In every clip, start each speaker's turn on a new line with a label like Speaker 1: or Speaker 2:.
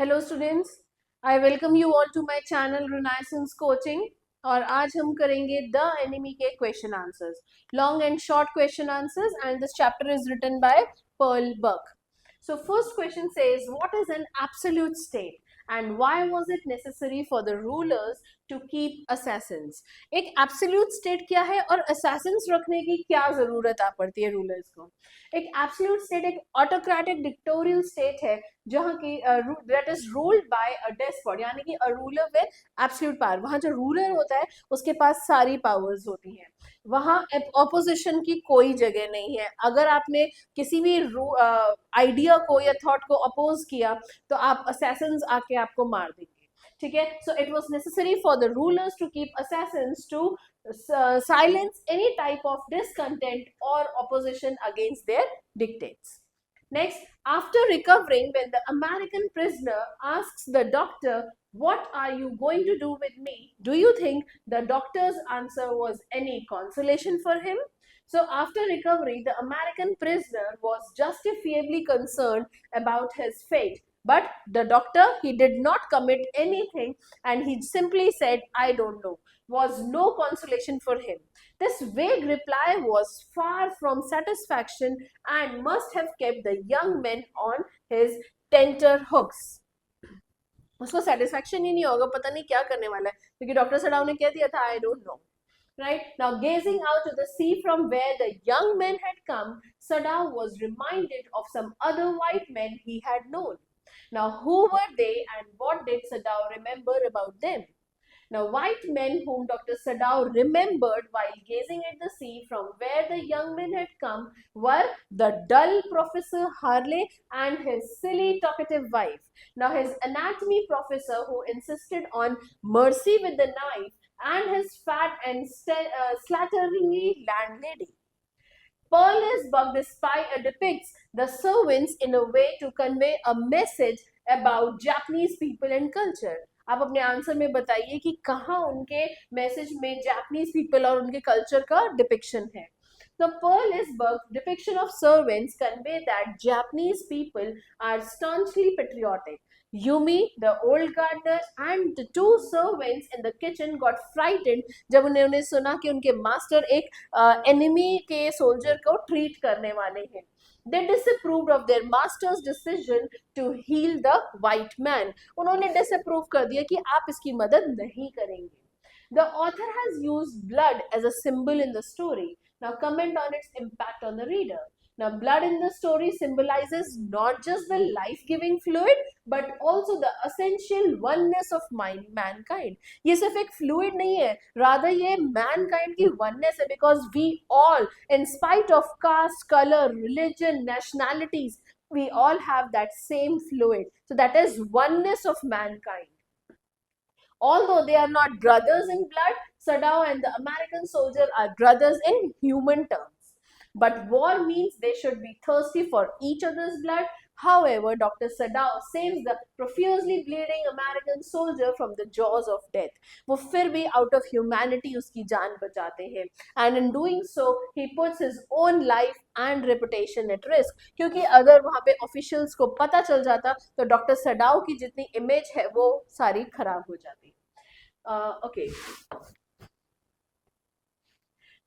Speaker 1: Hello students, I welcome you all to my channel Renaissance coaching. और आज हम करेंगे द एनिमी के question answers, long and short question answers, and this chapter is written by Pearl Buck. So first question says, what is an absolute state and why was it necessary for the rulers to keep assassins? एक absolute state क्या है और assassins रखने की क्या जरूरत आ पड़ती है रूलर्स को? एक absolute state एक autocratic dictatorial state है जहाँ की that is ruled by a despot, यानी कि a ruler with absolute power. वहाँ जो ruler होता है उसके पास सारी powers होती हैं. वहाँ ऑपोजिशन की कोई जगह नहीं है. अगर आपने किसी भी आइडिया को या थॉट को अपोज किया तो आप असैसिन्स आके आपको मार देंगे. ठीक है. So it was necessary for the rulers to keep assassins to silence any type of discontent or opposition against their dictates. Next, after recovering, when the American prisoner asks the doctor, "What are you going to do with me?" do you think the doctor's answer was any consolation for him? So after recovery, the American prisoner was justifiably concerned about his fate. But the doctor, he did not commit anything and he simply said, "I don't know," was no consolation for him. This vague reply was far from satisfaction and must have kept the young man on his tenter hooks. उसको satisfaction ही नहीं होगा, पता नहीं क्या करने वाला है, क्योंकि डॉक्टर सडाव ने कह दिया था I don't know. Right? Now, gazing out to the sea from where the young man had come, Sadao was reminded of some other white men he had known. Now, who were they and what did Sadao remember about them? Now, white men whom Dr. Sadao remembered while gazing at the sea from where the young man had come were the dull Professor Harley and his silly talkative wife. Now, his anatomy professor who insisted on mercy with the knife and his fat and slatteringly landlady. Pearl's Bug depicts the servants in a way to convey a message about Japanese people and culture. आप अपने answer में बताइए कि कहाँ उनके message में Japanese people और उनके कल्चर का डिपिक्शन है. The Pearlsburg depiction of servants convey that Japanese people are staunchly patriotic. Yumi, the old gardener, and the two servants in the kitchen got frightened जब उन्होंने सुना कि उनके मास्टर एक एनिमी के सोल्जर को ट्रीट करने वाले हैं. They disapproved of their master's decision to heal the white man. उन्होंने disapprove कर दिया कि आप इसकी मदद नहीं करेंगे. The author has used blood as a symbol in the story. Now comment on its impact on the reader. Now, blood in the story symbolizes not just the life-giving fluid, but also the essential oneness of mankind. ये सिर्फ एक fluid नहीं है, rather ये mankind की oneness है, because we all, in spite of caste, color, religion, nationalities, we all have that same fluid. So that is oneness of mankind. Although they are not brothers in blood, Sadao and the American soldier are brothers in human terms. But war means they should be thirsty for each other's blood. However, Dr. Sadao saves the profusely bleeding American soldier from the jaws of death. वो फिर भी out of humanity उसकी जान बचाते हैं. And in doing so, he puts his own life and reputation at risk. क्योंकि अगर वहाँ पे officials को पता चल जाता तो डॉक्टर सडाओ की जितनी इमेज है वो सारी खराब हो जाती. Okay.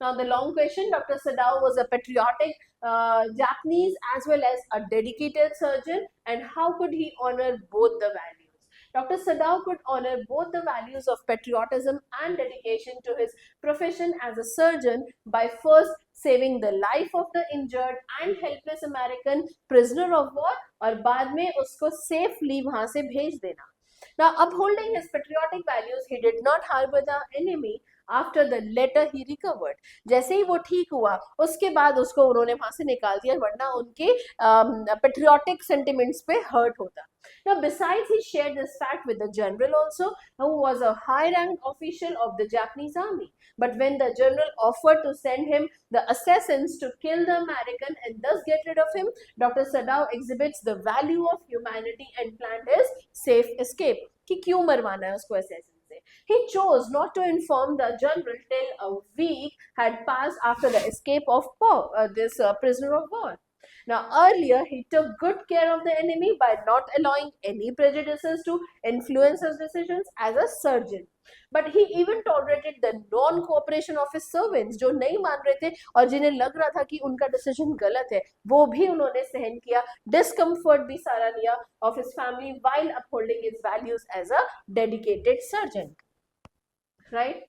Speaker 1: Now, the long question, Dr. Sadao was a patriotic Japanese as well as a dedicated surgeon, and how could he honor both the values? Dr. Sadao could honor both the values of patriotism and dedication to his profession as a surgeon by first saving the life of the injured and helpless American prisoner of war, और बाद में उसको safely वहाँ से भेज देना. Now, upholding his patriotic values, he did not harbor the enemy after the letter he recovered. जैसे ही वो ठीक हुआ उसके बाद उसको उन्होंने वहां से निकाल दिया, वरना उनके patriotic sentiments पे hurt होता. Now, besides, he shared this fact with the general also, who was a high-ranked official of the Japanese army. But when the general offered to send him the assassins to kill the American and thus get rid of him, Dr. Sadao exhibits the value of humanity and planned his safe escape. कि क्यों मरवाना है उसको assassin से? He chose not to inform the general till a week had passed after the escape of this prisoner of war. Now earlier he took good care of the enemy by not allowing any prejudices to influence his decisions as a surgeon. But he even tolerated the non-cooperation of his servants, जो नहीं मान रहे थे और जिन्हें लग रहा था कि उनका डिसीजन गलत है, वो भी उन्होंने सहन किया, discomfort भी सारा लिया of his family while upholding his values as a dedicated surgeon. Right?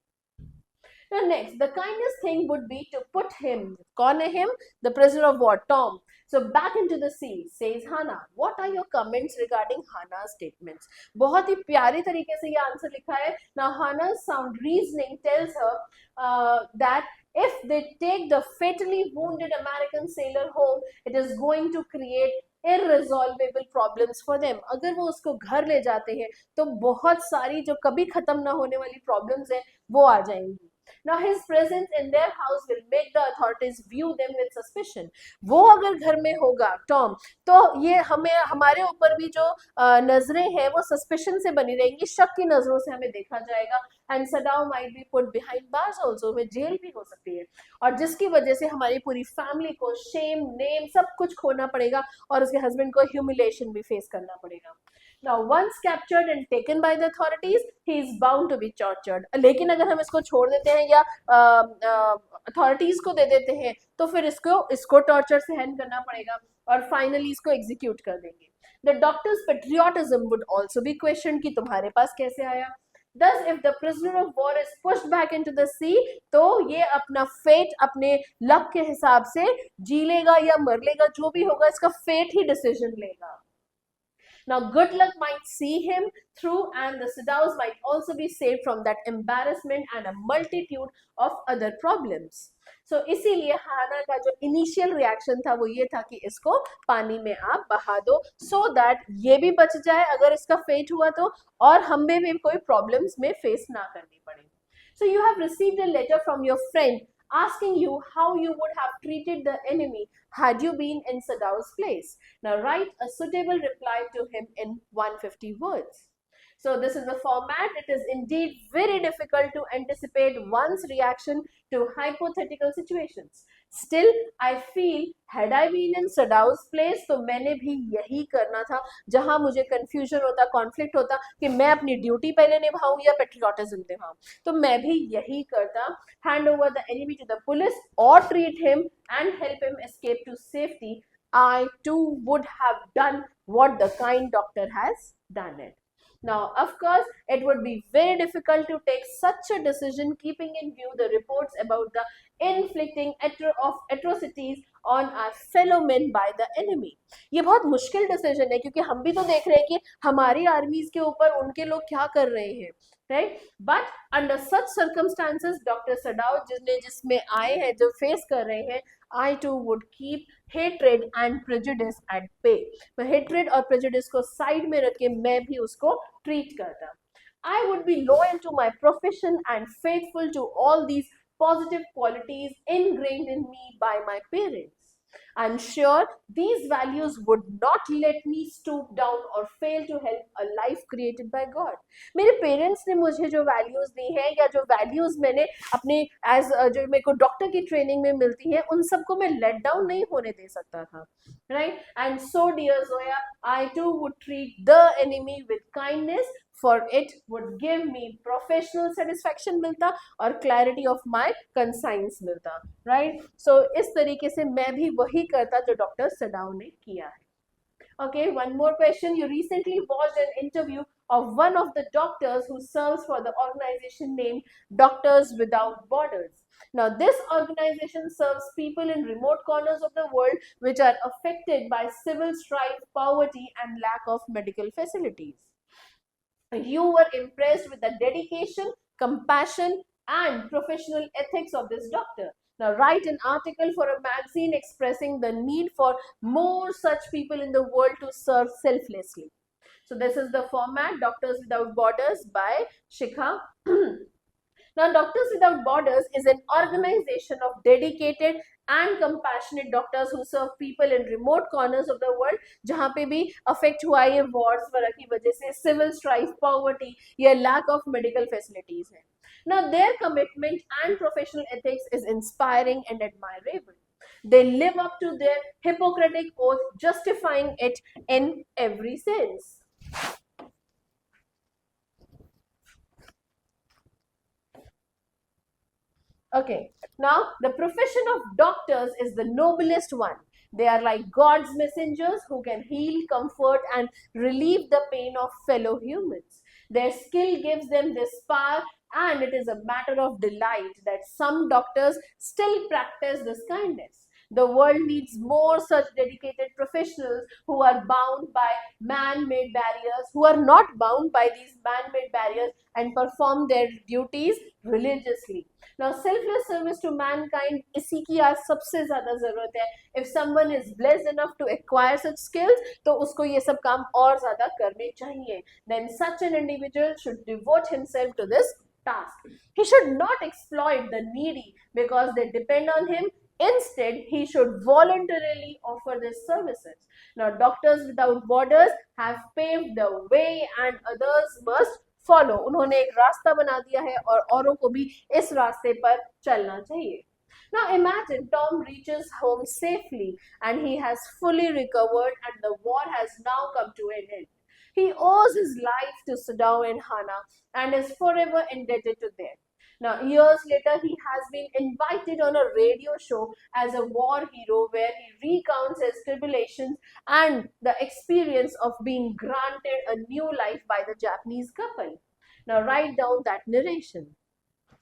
Speaker 1: Now next, the kindest thing would be to put him, कौन है him? The prisoner of war, Tom. So back into the sea, says Hannah. What are your comments regarding Hannah's statements? बहुत ही प्यारी तरीके से ये answer लिखा है. Now Hannah's sound reasoning tells her that if they take the fatally wounded American sailor home, it is going to create irresolvable problems for them. अगर वो उसको घर ले जाते हैं तो बहुत सारी जो कभी खत्म ना होने वाली problems हैं वो आ जाएंगी. Now his presence in their house will make the authorities view them with suspicion. वो अगर घर में होगा टॉम, तो ये हमें हमारे ऊपर भी जो नजरें हैं वो सस्पिशन से बनी रहेंगी, शक की नजरों से हमें देखा जाएगा. And सडाउ might be put behind bars also, में जेल भी हो सकती है, और जिसकी वजह से हमारी पूरी फैमिली को शेम, नेम, सब कुछ खोना पड़ेगा और उसके हस्बैंड को ह्यूमिलेशन भी फेस करना पड़ेगा. Now once captured and taken by the authorities, he is bound to be tortured. लेकिन अगर हम इसको छोड़ देते हैं या authorities को दे देते हैं तो फिर इसको torture सहन करना पड़ेगा और finally इसको execute कर देंगे. The doctor's patriotism would also be questioned कि तुम्हारे पास कैसे आया. Thus, if the prisoner of war is pushed back into the sea, तो ये अपना fate अपने luck के हिसाब से जी लेगा या मर लेगा, जो भी होगा इसका fate ही decision लेगा. Now good luck might see him through and the Sadaus might also be saved from that embarrassment and a multitude of other problems. So इसीलिए हाना का जो initial reaction था वो ये था कि इसको पानी में आप बहा दो so that ये भी बच जाए अगर इसका fate हुआ तो, और हमें भी कोई problems में face ना करनी पड़े. So you have received a letter from your friend asking you how you would have treated the enemy had you been in Sadau's place. Now write a suitable reply to him in 150 words. So this is the format. It is indeed very difficult to anticipate one's reaction to hypothetical situations. Still, I feel had I been in Sadau's place, तो मैंने भी यही करना था. जहां मुझे confusion होता, conflict होता कि मैं अपनी ड्यूटी पहले निभाऊं या patriotism निभाऊं, तो मैं भी यही करता. Hand over the enemy to the police or treat him and help him escape to safety. I too would have done what the kind doctor has done it. Now, of course, it would be very difficult to take such a decision keeping in view the reports about the inflicting of atrocities on our fellow men by the enemy. ये बहुत मुश्किल decision है क्योंकि हम भी तो देख रहे हैं कि हमारी आर्मीज के ऊपर उनके लोग क्या कर रहे हैं, right? But under such circumstances, Dr. Sadao जिसमें आए हैं, जो फेस कर रहे हैं, I too would keep hatred and prejudice at bay. मैं hatred और prejudice को side में रख के मैं भी उसको treat करता. I would be loyal to my profession and faithful to all these positive qualities ingrained in me by my parents. I'm sure these values would not let me stoop down or fail to help a life created by God. मेरे parents ने मुझे जो values दी हैं या जो values मैंने अपने as जो मेरे को डॉक्टर की ट्रेनिंग में मिलती है, उन सबको मैं लेट डाउन नहीं होने दे सकता था, right? And so dear Zoya, I too would treat the enemy with kindness, for it would give me professional satisfaction मिलता और clarity of my conscience मिलता, right? So इस तरीके से मैं भी वही करता जो डॉक्टर सडाउ ने किया है. Okay, one more question. You recently watched an interview of one of the doctors who serves for the organization named Doctors Without Borders. Now, this organization serves people in remote corners of the world which are affected by civil strife, poverty, and lack of medical facilities. You were impressed with the dedication, compassion, and professional ethics of this doctor. Now write an article for a magazine expressing the need for more such people in the world to serve selflessly. So this is the format, Doctors Without Borders by Shikha. Now Doctors Without Borders is an organization of dedicated and compassionate doctors who serve people in remote corners of the world जहाँ पे भी affect हुआ है wars वगैरह की वजह से, civil strife, poverty या lack of medical facilities है. Now their commitment and professional ethics is inspiring and admirable. They live up to their Hippocratic oath, justifying it in every sense. Okay, now the profession of doctors is the noblest one. They are like God's messengers who can heal, comfort, and relieve the pain of fellow humans. Their skill gives them this power, and it is a matter of delight that some doctors still practice this kindness. The world needs more such dedicated professionals who are bound by man made barriers, who are not bound by these man made barriers and perform their duties religiously. Now selfless service to mankind इसी की आज सबसे ज्यादा जरूरत है. If someone is blessed enough to acquire such skills, तो उसको ये सब काम और ज्यादा करने चाहिए. Then such an individual should devote himself to this task. He should not exploit the needy because they depend on him. Instead, he should voluntarily offer these services. Now, Doctors Without Borders have paved the way and others must follow. उन्होंने एक रास्ता बना दिया है और औरों को भी इस रास्ते पर चलना चाहिए. Now imagine Tom reaches home safely and he has fully recovered and the war has now come to an end. He owes his life to Sadao and Hana and is forever indebted to them. Now, years later, he has been invited on a radio show as a war hero where he recounts his tribulations and the experience of being granted a new life by the Japanese couple. Now, write down that narration.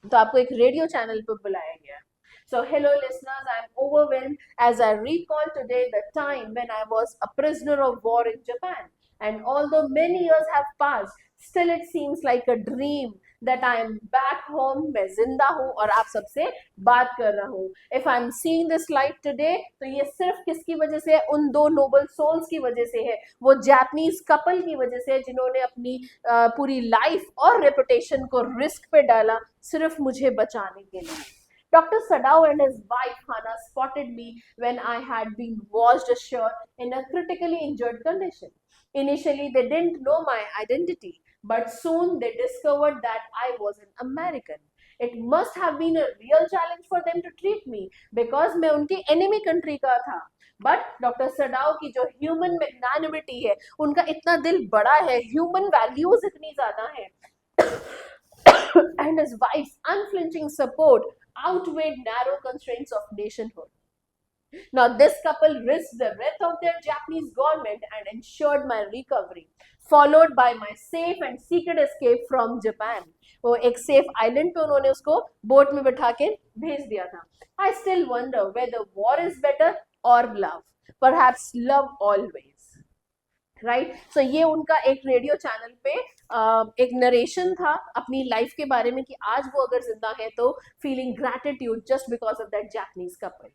Speaker 1: तो आपको एक radio channel पर बुलाया गया. So, hello listeners, I am overwhelmed as I recall today the time when I was a prisoner of war in Japan. And although many years have passed, still it seems like a dream that I am back home, मैं जिंदा हूँ और आप सबसे बात कर रहा हूँ. If I am seeing this light today, तो ये सिर्फ किसकी वजह से है? उन दो नोबल सोल्स की वजह से है, वो जापानीज कपल की वजह से है जिन्होंने अपनी पूरी लाइफ और रेपुटेशन को रिस्क पे डाला सिर्फ मुझे बचाने के लिए. Dr. Sadao and his wife Hana spotted me when I had been washed ashore in a critically injured condition. Initially, they didn't know my identity, but soon they discovered that I was an American. It must have been a real challenge for them to treat me because मैं उनकी enemy country का था. But Dr. Sadao की जो human magnanimity है, उनका इतना दिल बड़ा है, human values इतनी ज़्यादा है, and his wife's unflinching support outweighed narrow constraints of nationhood. Now, this couple risked the wrath of their Japanese government and ensured my recovery, followed by my safe and secret escape from Japan. वो एक safe island पे उन्होंने उसको boat में बैठा के भेज दिया था. I still wonder whether war is better or love. Perhaps love always. Right. So ये उनका एक रेडियो चैनल पे एक नरेशन था अपनी लाइफ के बारे में कि आज वो अगर जिंदा है तो feeling gratitude just because of that Japanese couple.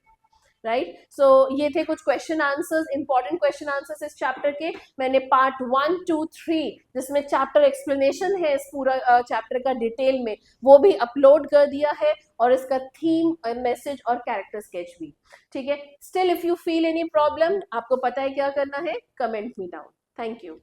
Speaker 1: Right. So ये थे कुछ question answers, important question answers इस चैप्टर के. मैंने पार्ट 1, 2, 3 जिसमें चैप्टर एक्सप्लेनेशन है इस पूरा चैप्टर का डिटेल में, वो भी अपलोड कर दिया है और इसका थीम और मैसेज और कैरेक्टर स्केच भी. ठीक है. Still if you feel any problem, आपको पता है क्या करना है, comment me down. Thank you.